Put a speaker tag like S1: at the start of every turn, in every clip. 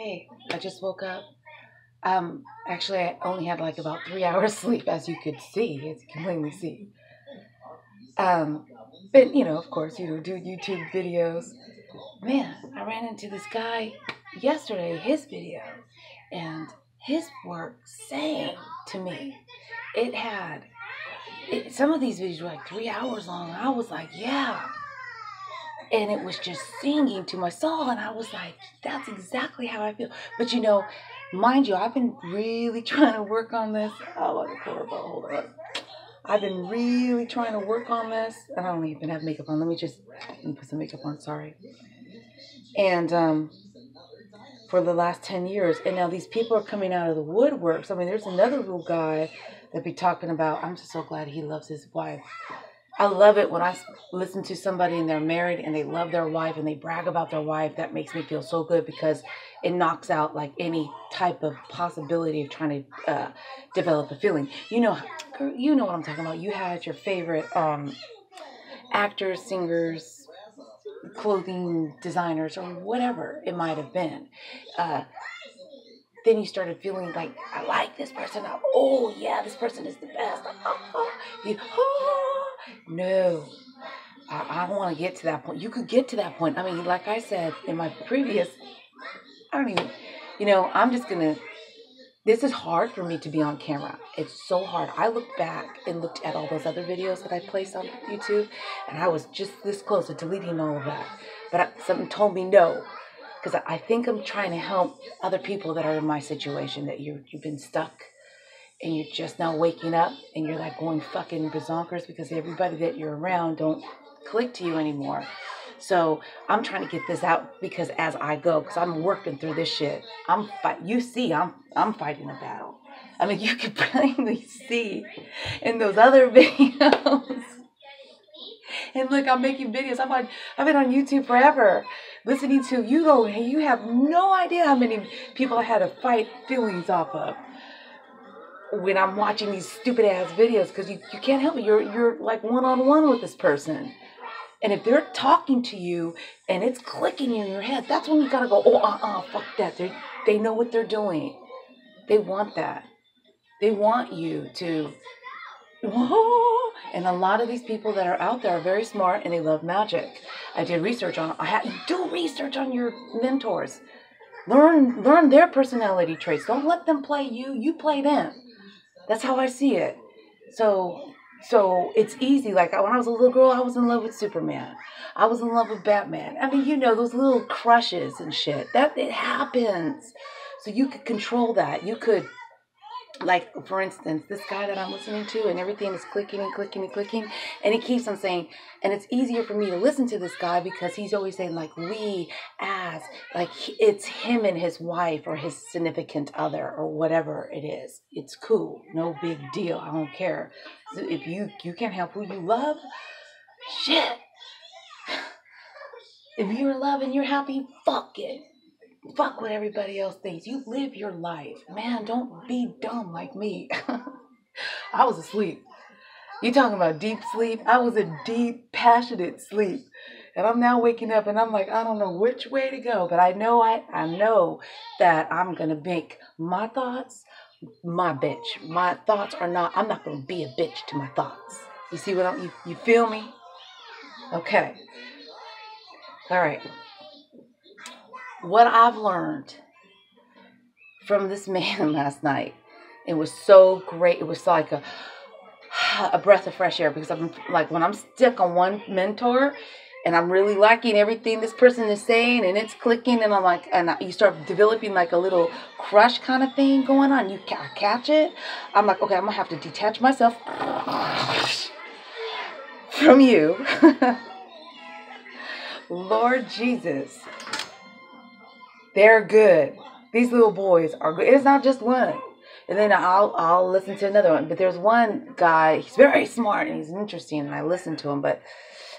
S1: hey, I just woke up. Actually, I only had like about 3 hours sleep, as you could see, as you can plainly see. Um, but of course, do YouTube videos. Man, I ran into this guy yesterday, his video, and his work sang to me. It had some of these videos were like 3 hours long. I was like, yeah. And it was just singing to my soul. And I was like, that's exactly how I feel. But mind you, I've been really trying to work on this. Oh, I got hold on. I've been really trying to work on this. And I don't even have makeup on. Let me put some makeup on. Sorry. And for the last 10 years. And now these people are coming out of the woodworks. I mean, there's another little guy that be talking about, I'm just so glad he loves his wife. I love it when I listen to somebody and they're married and they love their wife and they brag about their wife. That makes me feel so good because it knocks out like any type of possibility of trying to develop a feeling. You know what I'm talking about. You had your favorite actors, singers, clothing designers, or whatever it might have been. Then you started feeling like, I like this person. Oh, yeah, this person is the best. No, I don't want to get to that point. You could get to that point. I mean, like I said in my previous, I'm just going to, this is hard for me to be on camera. It's so hard. I looked back and looked at all those other videos that I placed on YouTube, and I was just this close to deleting all of that. But something told me no. Because I think I'm trying to help other people that are in my situation, that you've been stuck and you're just now waking up and you're like going fucking bazonkers because everybody that you're around don't click to you anymore. So I'm trying to get this out because as I go, because I'm working through this shit. I'm fighting a battle. I mean, you can plainly see in those other videos. And look, I'm making videos. I've been on YouTube forever, listening to you have no idea how many people I had to fight feelings off of when I'm watching these stupid ass videos, because you can't help it. You're like one-on-one with this person. And if they're talking to you and it's clicking in your head, that's when you gotta go, fuck that. They know what they're doing. They want that. They want you to, and a lot of these people that are out there are very smart and they love magic. I did research on, do research on your mentors. Learn their personality traits. Don't let them play you. You play them. That's how I see it. So it's easy. Like when I was a little girl, I was in love with Superman. I was in love with Batman. I mean, those little crushes and shit. That it happens. So you could control that. You could, like, for instance, this guy that I'm listening to, and everything is clicking and clicking and clicking, and he keeps on saying, and it's easier for me to listen to this guy because he's always saying, like, we as, like, it's him and his wife or his significant other or whatever it is. It's cool. No big deal. I don't care. So if you can't help who you love, shit. If you're in love and you're happy, fuck it. Fuck what everybody else thinks. You live your life. Man, don't be dumb like me. I was asleep. You talking about deep sleep? I was in deep, passionate sleep. And I'm now waking up and I'm like, I don't know which way to go. But I know that I'm going to make my thoughts my bitch. My thoughts I'm not going to be a bitch to my thoughts. You see what you feel me? Okay. All right. What I've learned from this man last night, it was so great. It was like a breath of fresh air, because I'm like, when I'm stuck on one mentor and I'm really liking everything this person is saying and it's clicking, and I'm like, and you start developing like a little crush kind of thing going on. You catch it. I'm like, okay, I'm gonna have to detach myself from you. Lord Jesus. They're good. These little boys are good. It's not just one. And then I'll listen to another one. But there's one guy, he's very smart and he's interesting, and I listen to him, but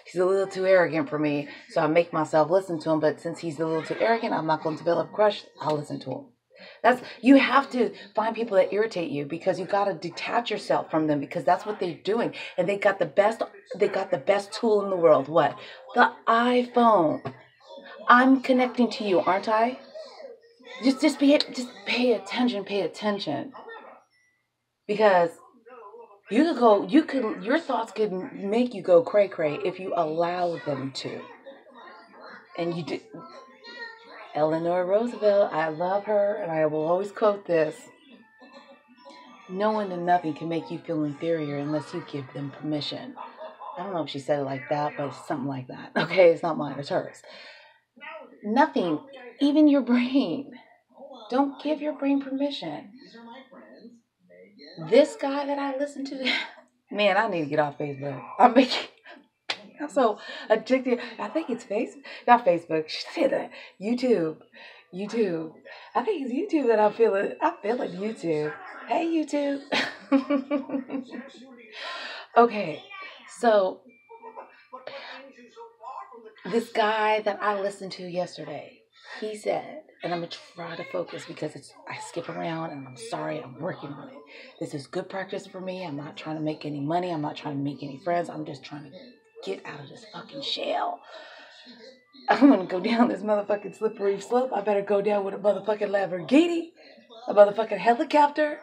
S1: he's a little too arrogant for me. So I make myself listen to him. But since he's a little too arrogant, I'm not going to develop a crush. I'll listen to him. You have to find people that irritate you, because you got to detach yourself from them, because that's what they're doing. And they got the best tool in the world. What? The iPhone. I'm connecting to you, aren't I? Just pay attention. Because your thoughts could make you go cray cray if you allow them to. And you do. Eleanor Roosevelt, I love her, and I will always quote this. No one and nothing can make you feel inferior unless you give them permission. I don't know if she said it like that, but it's something like that. Okay, it's not mine, it's hers. Nothing, even your brain. Don't give your brain permission. This guy that I listen to, man, I need to get off Facebook. I'm so addicted. I think it's Facebook. Not Facebook. She said that. YouTube. I think it's YouTube that I'm feeling YouTube. Hey, YouTube. Okay. So, this guy that I listened to yesterday, he said, and I'm going to try to focus because I skip around and I'm sorry, I'm working on it. This is good practice for me. I'm not trying to make any money. I'm not trying to make any friends. I'm just trying to get out of this fucking shell. I'm going to go down this motherfucking slippery slope. I better go down with a motherfucking Lamborghini, a motherfucking helicopter,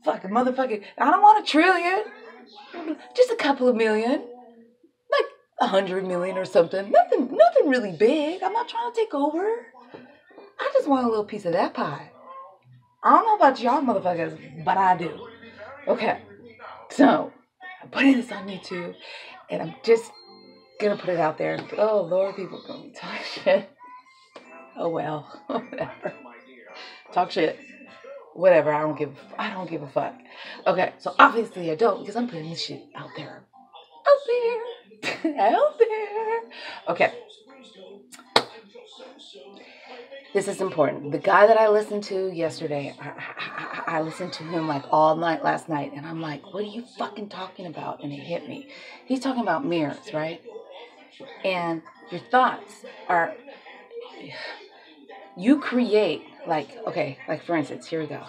S1: fucking motherfucking, I don't want $1 trillion, just a couple of million, like 100 million or something. Nothing really big. I'm not trying to take over. I just want a little piece of that pie. I don't know about y'all motherfuckers, but I do. Okay, so I'm putting this on YouTube, and I'm just gonna put it out there. Oh Lord, people gonna be talking shit. Oh well, whatever. Talk shit. Whatever. I don't give a fuck. Okay, so obviously I don't, because I'm putting this shit out there. Out there. Okay. This is important. The guy that I listened to yesterday, I listened to him like all night last night, and I'm like, what are you fucking talking about? And it hit me. He's talking about mirrors, right? And your thoughts are, you create, like for instance, here we go.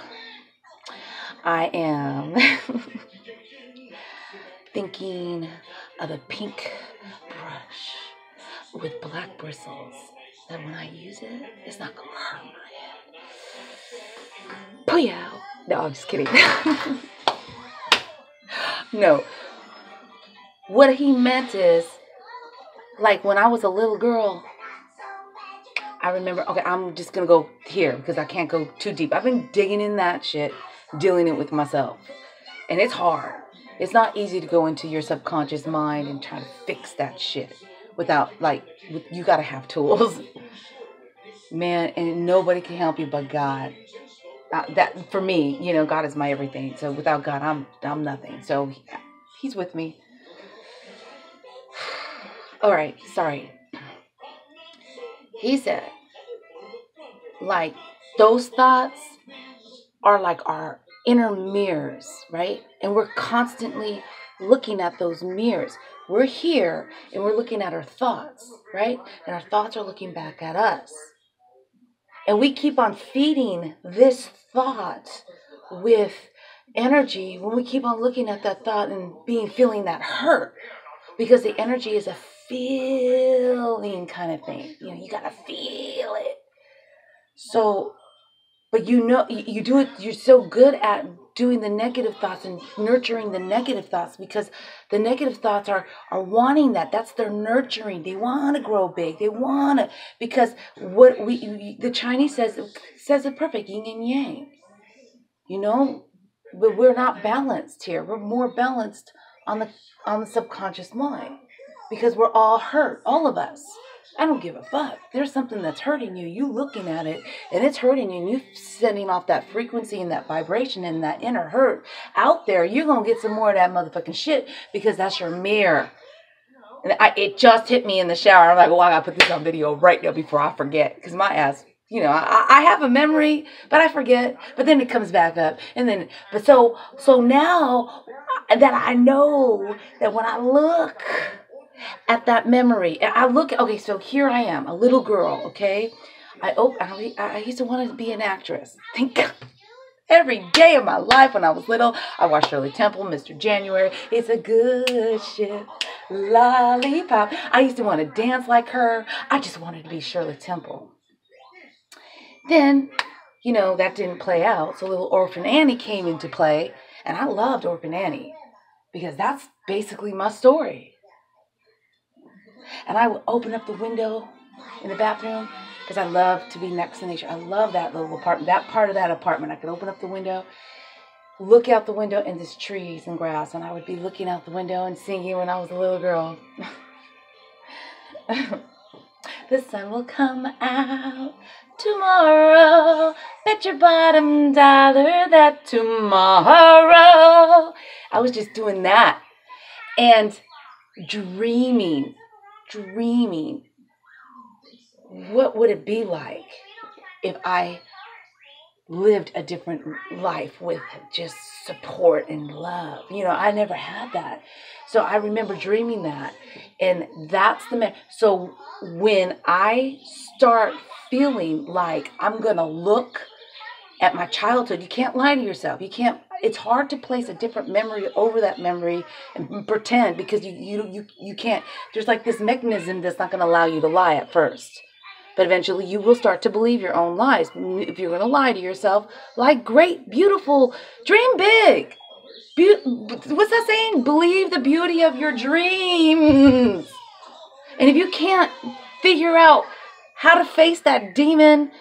S1: I am thinking of a pink brush with black bristles that when I use it, it's not going to hurt my head. Pooyow. No, I'm just kidding. No. What he meant is, like when I was a little girl, I remember, okay, I'm just going to go here because I can't go too deep. I've been digging in that shit, dealing it with myself. And it's hard. It's not easy to go into your subconscious mind and try to fix that shit without, you got to have tools. Man, and nobody can help you but God. That, for me, God is my everything. So without God, I'm nothing. So he's with me. All right, sorry. He said, those thoughts are like our inner mirrors, right? And we're constantly looking at those mirrors. We're here and we're looking at our thoughts, right? And our thoughts are looking back at us. And we keep on feeding this thought with energy when we keep on looking at that thought and feeling that hurt. Because the energy is a feeling kind of thing. You got to feel it. So, but you do it, you're so good at doing the negative thoughts and nurturing the negative thoughts, because the negative thoughts are wanting that. That's their nurturing. They want to grow big. They want to, because the Chinese says it perfect, yin and yang. But we're not balanced here. We're more balanced on the subconscious mind, because we're all hurt, all of us. I don't give a fuck. There's something that's hurting you. You looking at it, and it's hurting you, and you sending off that frequency and that vibration and that inner hurt out there. You're going to get some more of that motherfucking shit, because that's your mirror. And it just hit me in the shower. I'm like, I got to put this on video right now before I forget, because my ass, I have a memory, but I forget. But then it comes back up. So now that I know that when I look at that memory, okay, so here I am, a little girl, okay? I used to want to be an actress. Thank God. Every day of my life when I was little, I watched Shirley Temple, Mr. January. It's a good shit, lollipop. I used to want to dance like her. I just wanted to be Shirley Temple. Then you know, that didn't play out. So little Orphan Annie came into play. And I loved Orphan Annie because that's basically my story. And I would open up the window in the bathroom because I love to be next to nature. I love that little apartment, that part of that apartment. I could open up the window, look out the window, and there's trees and grass. And I would be looking out the window and singing when I was a little girl. The sun will come out tomorrow. Bet your bottom dollar that tomorrow. I was just doing that and dreaming. What would it be like if I lived a different life with just support and love? You know, I never had that. So I remember dreaming that. And that's so when I start feeling like I'm going to look at my childhood, you can't lie to yourself. It's hard to place a different memory over that memory and pretend because you can't. There's like this mechanism that's not going to allow you to lie at first. But eventually you will start to believe your own lies. If you're going to lie to yourself, lie great, beautiful, dream big. What's that saying? Believe the beauty of your dreams. And if you can't figure out how to face that demon,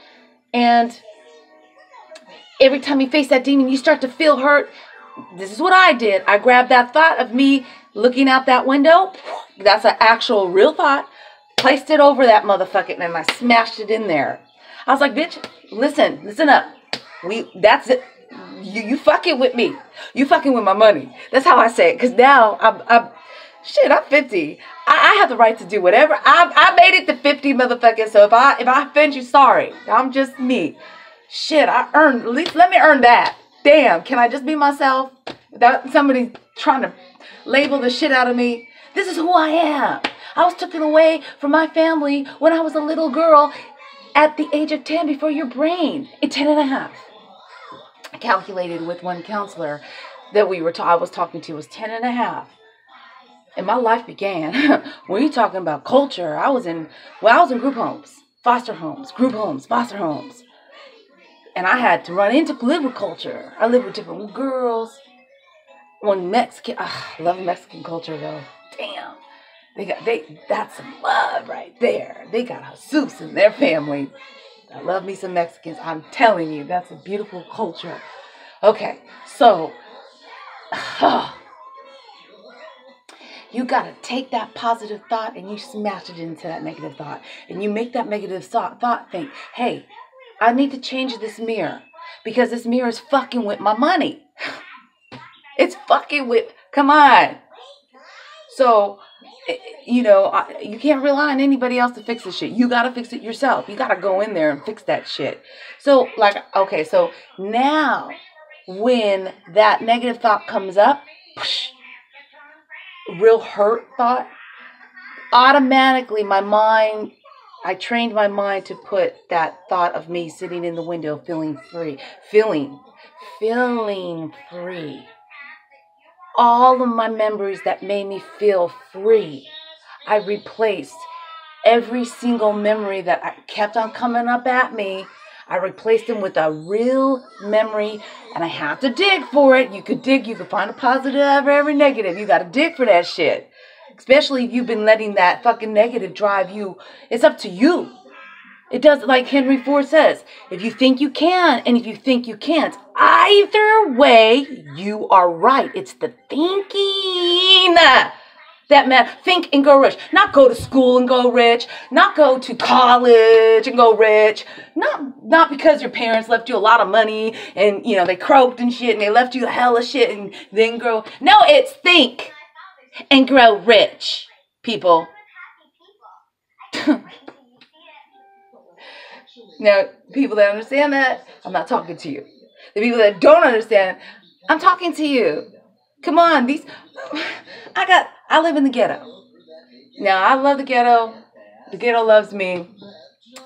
S1: and every time you face that demon, you start to feel hurt. This is what I did. I grabbed that thought of me looking out that window. That's an actual real thought. Placed it over that motherfucker and I smashed it in there. I was like, bitch, listen up. That's it. You fucking with me. You fucking with my money. That's how I say it. Because now I'm 50. I have the right to do whatever. I made it to 50, motherfucker. So if I offend you, sorry. I'm just me. Shit, at least let me earn that. Damn, can I just be myself without somebody trying to label the shit out of me? This is who I am. I was taken away from my family when I was a little girl at the age of 10 before your brain. At 10 and a half. I calculated with one counselor that I was talking to was 10 and a half. And my life began. When you're talking about culture, I was in group homes, foster homes, group homes, foster homes. And I had to live with culture. I lived with different girls. One Mexican, I love Mexican culture though. Damn. That's some love right there. They got Jesus in their family. I love me some Mexicans. I'm telling you, that's a beautiful culture. Okay, so you got to take that positive thought and you smash it into that negative thought. And you make that negative thought think, hey, I need to change this mirror because this mirror is fucking with my money. It's fucking with, come on. So, you know, you can't rely on anybody else to fix this shit. You got to fix it yourself. You got to go in there and fix that shit. So, okay, so now when that negative thought comes up, real hurt thought, automatically I trained my mind to put that thought of me sitting in the window feeling free. Feeling free. All of my memories that made me feel free, I replaced every single memory that I kept on coming up at me. I replaced them with a real memory, and I have to dig for it. You could find a positive out of every negative. You got to dig for that shit. Especially if you've been letting that fucking negative drive you. It's up to you. It does, like Henry Ford says, if you think you can and if you think you can't, either way, you are right. It's the thinking that matters. Think and go rich. Not go to school and go rich. Not go to college and go rich. Not because your parents left you a lot of money and, you know, they croaked and shit and they left you a hell of shit and then grow. No, it's think and grow rich, people. Now, people that understand that, I'm not talking to you. The people that don't understand, I'm talking to you. Come on, I live in the ghetto. Now, I love the ghetto. The ghetto loves me.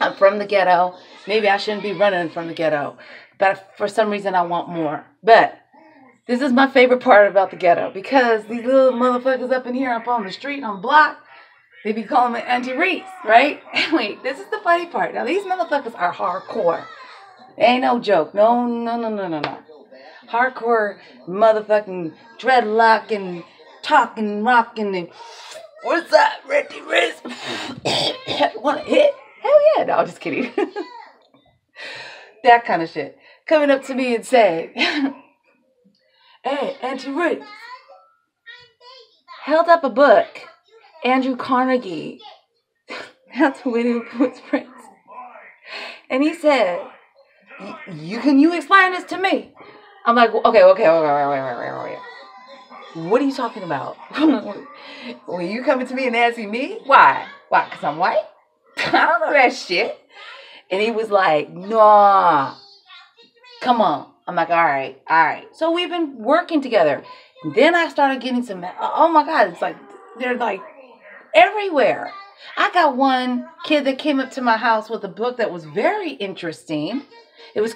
S1: I'm from the ghetto. Maybe I shouldn't be running from the ghetto. But for some reason, I want more. But this is my favorite part about the ghetto. Because these little motherfuckers up in here, up on the street, on the block, they be calling me Auntie Reese, right? Wait, this is the funny part. Now, these motherfuckers are hardcore. Ain't no joke. No. Hardcore motherfucking dreadlocking, talking, rocking, and what's that, Ricky Riz? Want to hit? Hell yeah. No, I'm just kidding. That kind of shit. Coming up to me and saying, hey, Auntie Riz, held up a book, Andrew Carnegie, How to Win Footprints. And he said, can you explain this to me? I'm like, okay, wait. What are you talking about? Were you coming to me and asking me? Why? Why? Because I'm white? I don't know that shit. And he was like, nah, come on. I'm like, all right. So we've been working together. And then I started getting some, oh my God, it's like, they're like everywhere. I got one kid that came up to my house with a book that was very interesting. It was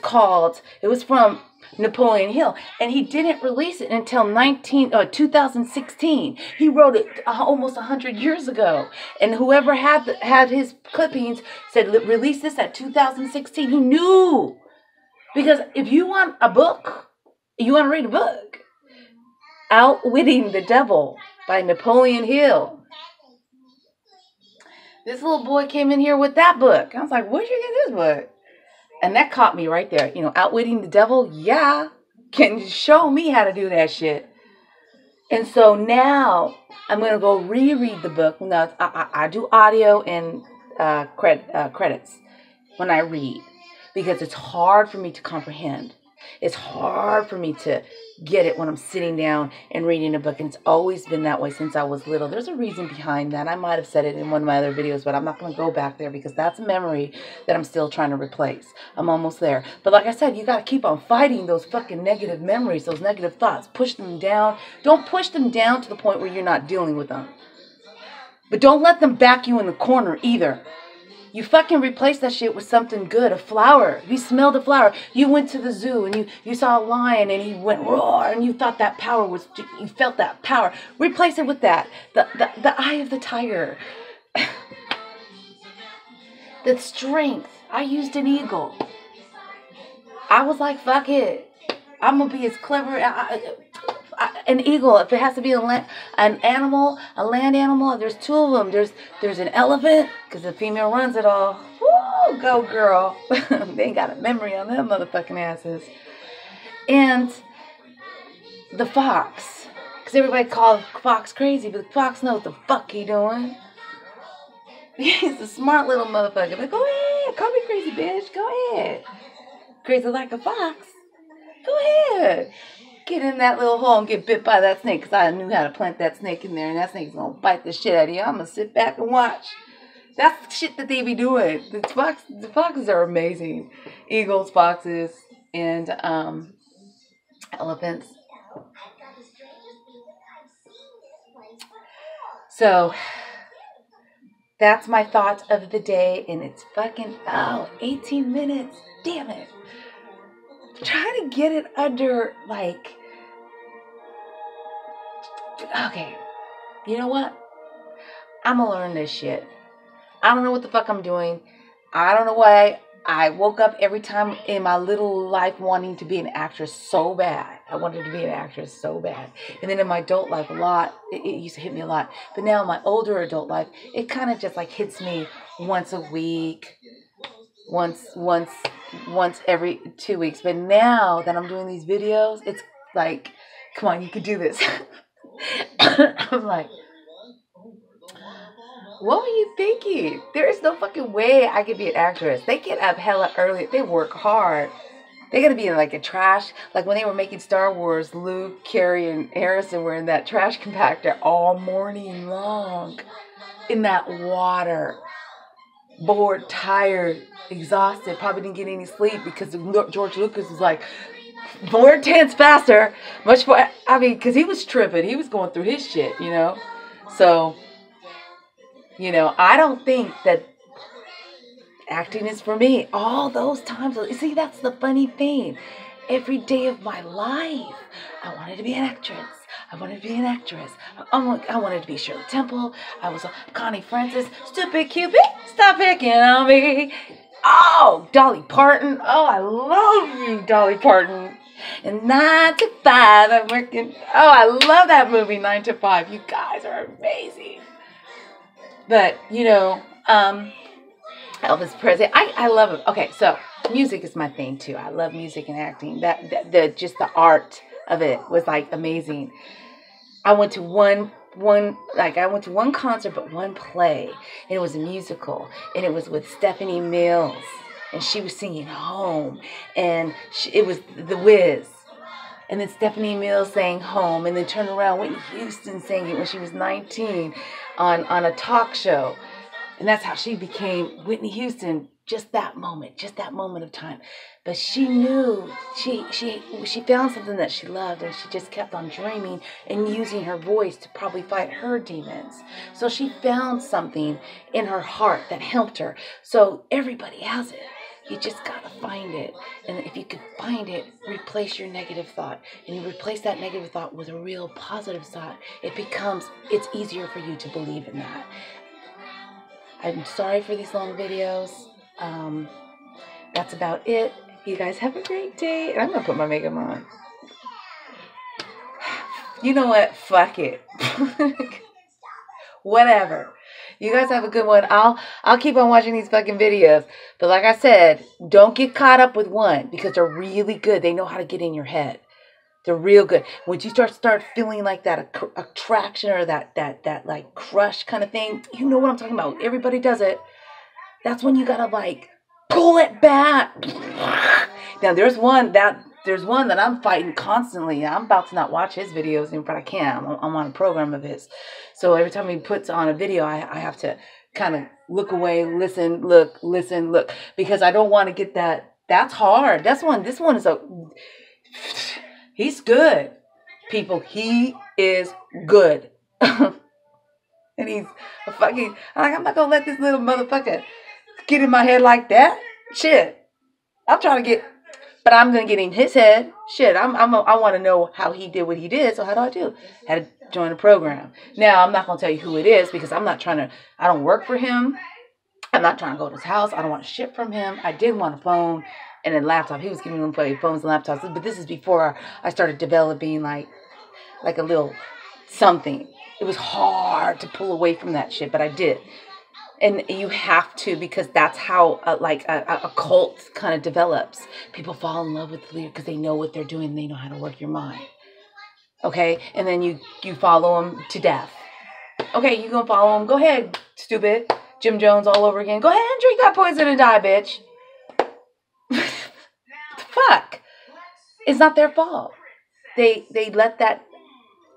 S1: from Napoleon Hill, and he didn't release it until 2016. He wrote it almost 100 years ago, and whoever had his clippings said, release this at 2016. He knew, because if you want a book, you want to read a book, Outwitting the Devil by Napoleon Hill. This little boy came in here with that book. I was like, where'd you get this book? And that caught me right there. Outwitting the Devil? Yeah. Can you show me how to do that shit? And so now I'm going to go reread the book. Now, I do audio and credits when I read, because it's hard for me to comprehend. It's hard for me to get it when I'm sitting down and reading a book. And it's always been that way since I was little. There's a reason behind that. I might have said it in one of my other videos, but I'm not going to go back there because that's a memory that I'm still trying to replace. I'm almost there. But like I said, you got to keep on fighting those fucking negative memories, those negative thoughts. Push them down. Don't push them down to the point where you're not dealing with them. But don't let them back you in the corner either. You fucking replace that shit with something good, a flower. You smelled a flower. You went to the zoo and you saw a lion and he went roar and you thought that power was, you felt that power. Replace it with that. The eye of the tiger. The strength. I used an eagle. I was like, fuck it. I'm going to be as clever. An eagle, if it has to be an animal, a land animal, there's two of them. There's an elephant, because the female runs it all. Woo, go girl. They ain't got a memory on them motherfucking asses. And the fox, because everybody calls fox crazy, but the fox knows the fuck he doing. He's a smart little motherfucker. But go ahead, call me crazy, bitch. Go ahead. Crazy like a fox. Go ahead. Get in that little hole and get bit by that snake, because I knew how to plant that snake in there, and that snake's going to bite the shit out of you. I'm going to sit back and watch. That's the shit that they be doing. The foxes are amazing. Eagles, foxes, and elephants. So, that's my thought of the day, and it's fucking, 18 minutes. Damn it. Try to get it under, like, okay, you know what? I'm gonna learn this shit. I don't know what the fuck I'm doing. I don't know why I woke up every time in my little life wanting to be an actress so bad. I wanted to be an actress so bad. And then in my adult life, a lot, it used to hit me a lot. But now in my older adult life, it kind of just like hits me once a week, once every 2 weeks. But now that I'm doing these videos, it's like, come on, you could do this. I'm like, what were you thinking? There is no fucking way I could be an actress. They get up hella early. They work hard. They gotta be in like a trash. Like when they were making Star Wars, Luke, Carrie, and Harrison were in that trash compactor all morning long. In that water. Bored, tired, exhausted, probably didn't get any sleep because George Lucas was like, more intense, faster, much more, I mean, because he was tripping. He was going through his shit, you know? So, you know, I don't think that acting is for me. All those times, see, that's the funny thing. Every day of my life, I wanted to be an actress. I wanted to be an actress. I wanted to be Shirley Temple. I was Connie Francis. Stupid Cupid, stop picking on me. Oh, Dolly Parton. Oh, I love you, Dolly Parton. And 9 to 5, I'm working. Oh, I love that movie, 9 to 5. You guys are amazing. But, you know, Elvis Presley, I love him. Okay, so music is my thing too. I love music and acting. Just the art of it was like amazing. I went to one concert, but one play, and it was a musical, and it was with Stephanie Mills, and she was singing Home, and it was The Wiz, and then Stephanie Mills sang Home, and then turned around, Whitney Houston sang it when she was 19 on a talk show, and that's how she became Whitney Houston. Just that moment of time. But she knew she found something that she loved, and she just kept on dreaming and using her voice to probably fight her demons. So she found something in her heart that helped her. So everybody has it. You just gotta find it. And if you can find it, replace your negative thought. And you replace that negative thought with a real positive thought. It's easier for you to believe in that. I'm sorry for these long videos. That's about it. You guys have a great day. And I'm going to put my makeup on. You know what? Fuck it. Whatever. You guys have a good one. I'll keep on watching these fucking videos. But like I said, don't get caught up with one because they're really good. They know how to get in your head. They're real good. Once you start feeling like that attraction or that like crush kind of thing, you know what I'm talking about. Everybody does it. That's when you gotta like pull it back. Now there's one that I'm fighting constantly. I'm about to not watch his videos, but I can't. I'm on a program of his. So every time he puts on a video, I have to kind of look away, listen, look, because I don't want to get that. That's hard. This one is he's good. People, he is good. And he's a fucking, I'm not gonna let this little motherfucker get in my head like that. Shit. I'm trying to but I'm going to get in his head. Shit. I want to know how he did what he did. So how do? Had to join a program. Now, I'm not going to tell you who it is because I don't work for him. I'm not trying to go to his house. I don't want shit from him. I did want a phone and a laptop. He was giving them phones and laptops. But this is before I started developing like a little something. It was hard to pull away from that shit, but I did. And you have to, because that's how a cult kind of develops. People fall in love with the leader because they know what they're doing. They know how to work your mind. Okay? And then you follow them to death. Okay, you gonna follow them. Go ahead, stupid. Jim Jones all over again. Go ahead and drink that poison and die, bitch. Fuck. It's not their fault. They let that.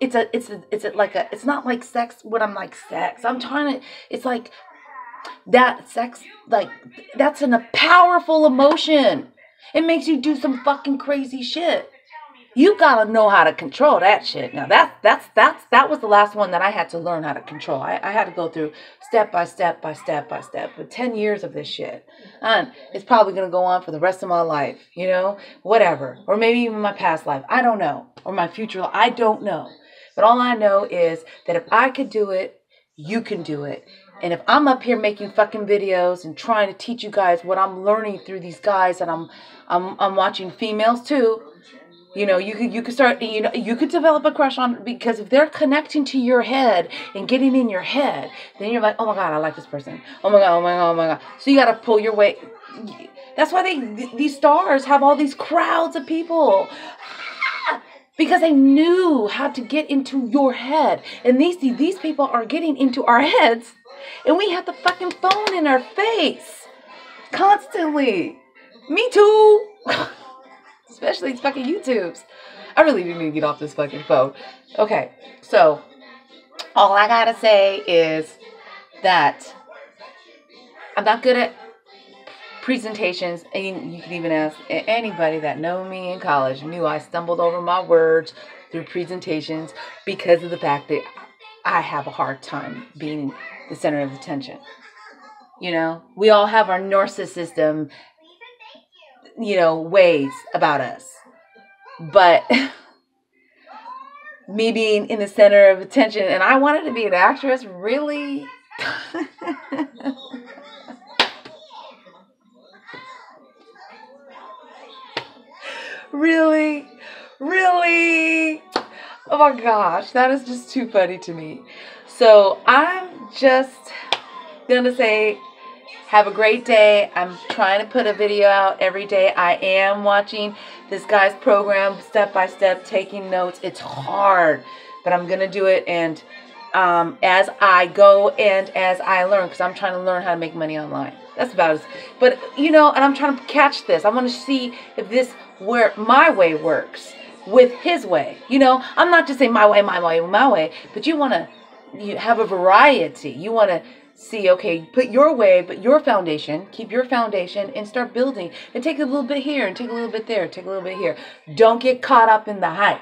S1: It's not like sex when I'm like sex. It's like that sex, like that's a powerful emotion. It makes you do some fucking crazy shit. You gotta know how to control that shit. Now that was the last one that I had to learn how to control. I had to go through step by step with 10 years of this shit. And it's probably gonna go on for the rest of my life, whatever. Or maybe even my past life. I don't know. Or my future life. I don't know. But all I know is that if I could do it, you can do it. And if I'm up here making fucking videos and trying to teach you guys what I'm learning through these guys, and I'm watching females too, you could start, you could develop a crush on, because if they're connecting to your head and getting in your head, then you're like, oh my God, I like this person. Oh my God, oh my God, oh my God. So you got to pull your weight. That's why these stars have all these crowds of people. Because they knew how to get into your head. And these people are getting into our heads. And we have the fucking phone in our face. Constantly. Me too. Especially these fucking YouTubes. I really need to get off this fucking phone. Okay. So, all I gotta say is that I'm not good at presentations, and you can even ask anybody that know me in college knew I stumbled over my words through presentations because of the fact that I have a hard time being the center of attention. We all have our narcissism, ways about us. But me being in the center of attention, and I wanted to be an actress, really? Really? Really? Oh my gosh, that is just too funny to me. So I'm just gonna say, have a great day. I'm trying to put a video out every day. I am watching this guy's program step by step, taking notes. It's hard, but I'm gonna do it. And as I go and as I learn, because I'm trying to learn how to make money online. That's about it. But and I'm trying to catch this. I want to see if where my way works with his way. I'm not just saying my way, but you have a variety. You want to see, okay, put your way, but your foundation, keep your foundation and start building and take a little bit here and take a little bit there, take a little bit here. Don't get caught up in the hype.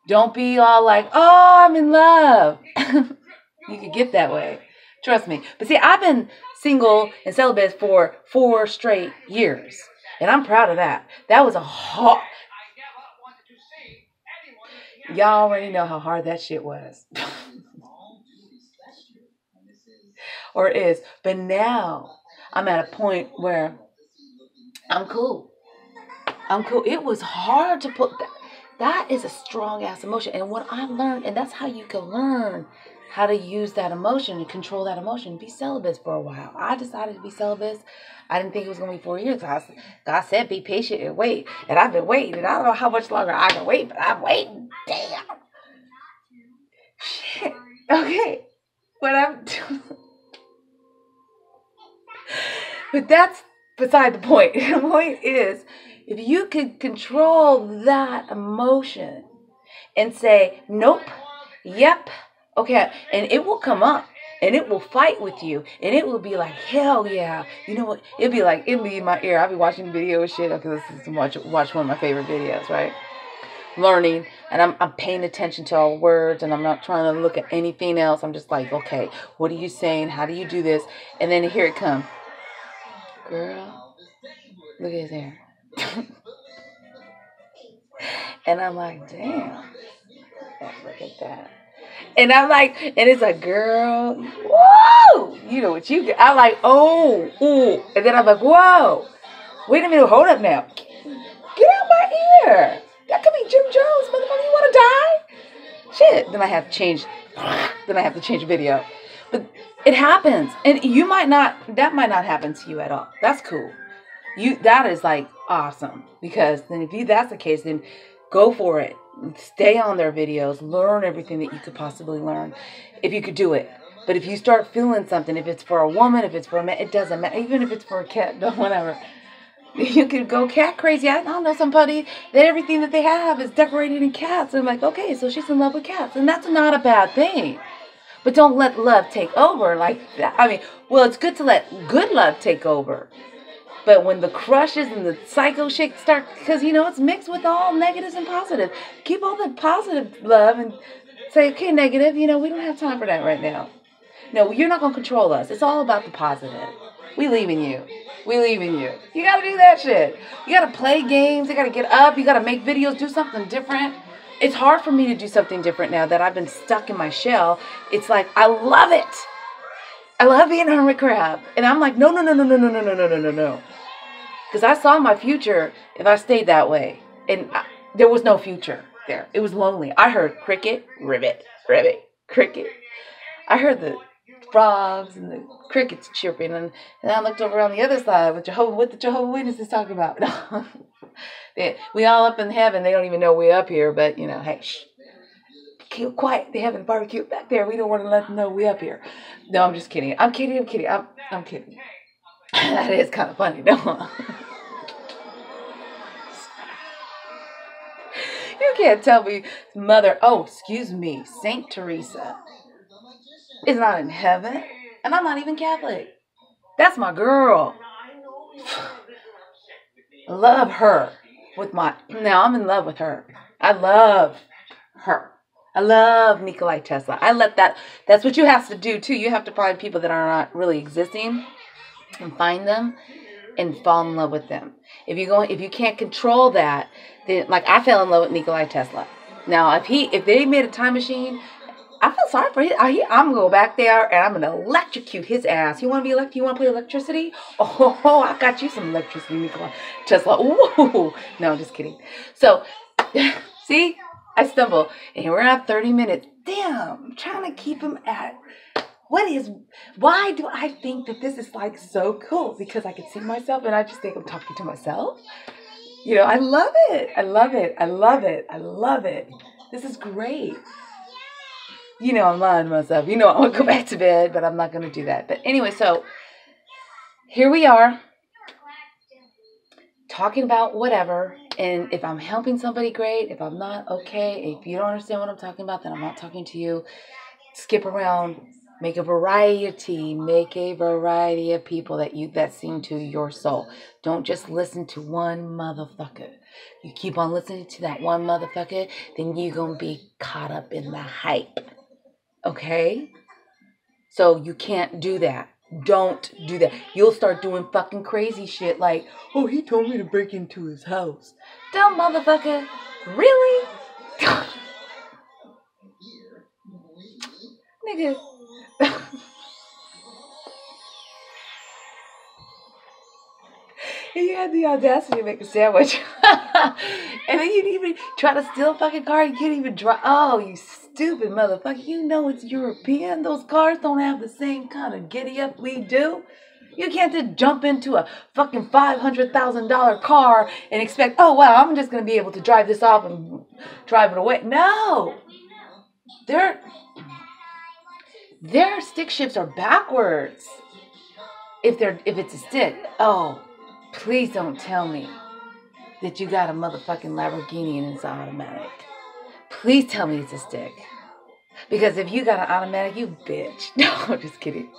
S1: Don't be all like, oh, I'm in love. You could get that way. Trust me. But see, I've been single and celibate for 4 straight years. And I'm proud of that. That was a hard... Y'all already know how hard that shit was. Or is. But now I'm at a point where I'm cool. It was hard to put that. That is a strong ass emotion. And what I've learned, and that's how you can learn how to use that emotion and control that emotion. Be celibate for a while. I decided to be celibate. I didn't think it was going to be 4 years. God said be patient and wait. And I've been waiting. And I don't know how much longer I can wait, but I'm waiting. Damn. Shit. Okay. But that's beside the point. The point is, if you could control that emotion and say, nope, yep, okay, and it will come up and it will fight with you and it will be like, hell yeah. You know what? It'll be in my ear. I'll be watching video and shit. Okay, this is watch one of my favorite videos, right? Learning, and I'm paying attention to all words, and I'm not trying to look at anything else. I'm just like, okay, what are you saying? How do you do this? And then here it comes. Girl, look at his hair. And I'm like, damn, look at that. And I'm like, and it's like, girl, whoa, you know what you get. I'm like, oh, ooh. And then I'm like, whoa, wait a minute, hold up now. Get out my ear. That could be Jim Jones, motherfucker. You want to die? Shit. Then I have to change video. But it happens. And that might not happen to you at all. That's cool. That is like awesome. Because then if that's the case, then go for it. Stay on their videos. Learn everything that you could possibly learn. If you could do it. But if you start feeling something, if it's for a woman, if it's for a man, it doesn't matter. Even if it's for a cat, whatever. You could go cat crazy. I don't know somebody that everything that they have is decorated in cats. And I'm like, okay, so she's in love with cats. And that's not a bad thing. But don't let love take over like that. I mean, well, it's good to let good love take over. But when the crushes and the psycho shit start, because, it's mixed with all negatives and positive. Keep all the positive love and say, okay, negative, we don't have time for that right now. No, you're not going to control us. It's all about the positive. We leave in you. You got to do that shit. You got to play games. You got to get up. You got to make videos. Do something different. It's hard for me to do something different now that I've been stuck in my shell. It's like, I love it. I love being a hermit crab. And I'm like, no. Because I saw my future if I stayed that way. And there was no future there. It was lonely. I heard cricket, ribbit, cricket. I heard the frogs and the crickets chirping, and I looked over on the other side what the Jehovah's Witnesses talking about. We all up in heaven. They don't even know we're up here, but hey, shh, keep quiet. They having a barbecue back there. We don't want to let them know we're up here. No, I'm just kidding. I'm kidding. I'm kidding. That is kind of funny, though. You can't tell me, Saint Teresa is not in heaven, and I'm not even Catholic. That's my girl. I love her now I'm in love with her. I love her. I love Nikola Tesla. That's what you have to do too. You have to find people that are not really existing and find them and fall in love with them. If you can't control that, then like I fell in love with Nikola Tesla. Now if they made a time machine I feel sorry for him. I'm gonna go back there and I'm gonna electrocute his ass. You wanna be You wanna play electricity? Oh, I got you some electricity, Nikola Tesla. Ooh. No, just kidding. So, see, I stumble, and we're at 30 minutes. Damn, I'm trying to keep him at. Why do I think that this is like so cool? Because I can see myself, and I just think I'm talking to myself. You know, I love it. I love it. I love it. I love it. This is great. You know, I'm lying to myself. You know, I want to go back to bed, but I'm not going to do that. But anyway, so here we are talking about whatever. And if I'm helping somebody, great. If I'm not, okay. If you don't understand what I'm talking about, then I'm not talking to you. Skip around. Make a variety. Make a variety of people that sing to your soul. Don't just listen to one motherfucker. You keep on listening to that one motherfucker, then you're going to be caught up in the hype. Okay? So you can't do that. Don't do that. You'll start doing fucking crazy shit like, oh, he told me to break into his house. Dumb motherfucker. Really? Nigga. You had the audacity to make a sandwich. And then you didn't even try to steal a fucking car. You can't even drive. Oh, you stupid motherfucker. You know it's European. Those cars don't have the same kind of giddy up we do. You can't just jump into a fucking $500,000 car and expect, oh, well, I'm just going to be able to drive this off and drive it away. No. Their stick shifts are backwards. If it's a stick, oh, please don't tell me that you got a motherfucking Lamborghini and it's automatic. Please tell me it's a stick. Because if you got an automatic, you bitch. No, I'm just kidding.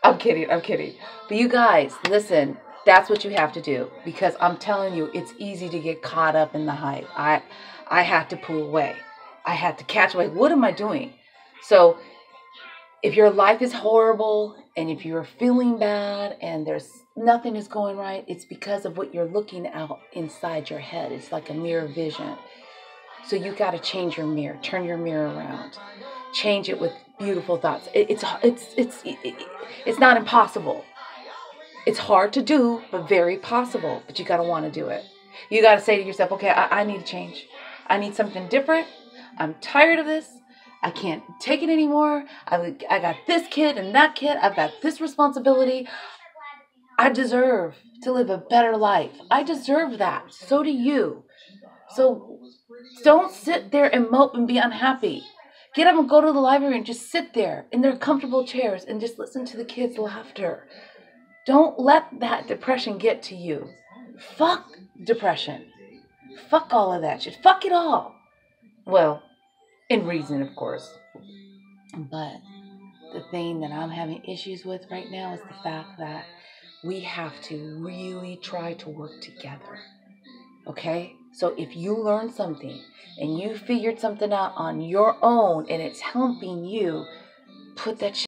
S1: I'm kidding. But you guys, listen, that's what you have to do. Because I'm telling you, it's easy to get caught up in the hype. I had to pull away. I had to catch away. What am I doing? So if your life is horrible and if you're feeling bad and there's nothing is going right, it's because of what you're looking out inside your head. It's like a mirror vision. So you got to change your mirror, turn your mirror around, change it with beautiful thoughts. It's not impossible. It's hard to do, but very possible. But you got to want to do it. You got to say to yourself, okay, I need to change. I need something different. I'm tired of this. I can't take it anymore. I got this kid and that kid. I've got this responsibility. I deserve to live a better life. I deserve that. So do you. So don't sit there and mope and be unhappy. Get up and go to the library and just sit there in their comfortable chairs and just listen to the kids' laughter. Don't let that depression get to you. Fuck depression. Fuck all of that shit. Fuck it all. Well, in reason, of course. But the thing that I'm having issues with right now is the fact that we have to really try to work together. Okay? So if you learn something and you figured something out on your own and it's helping you, put that shit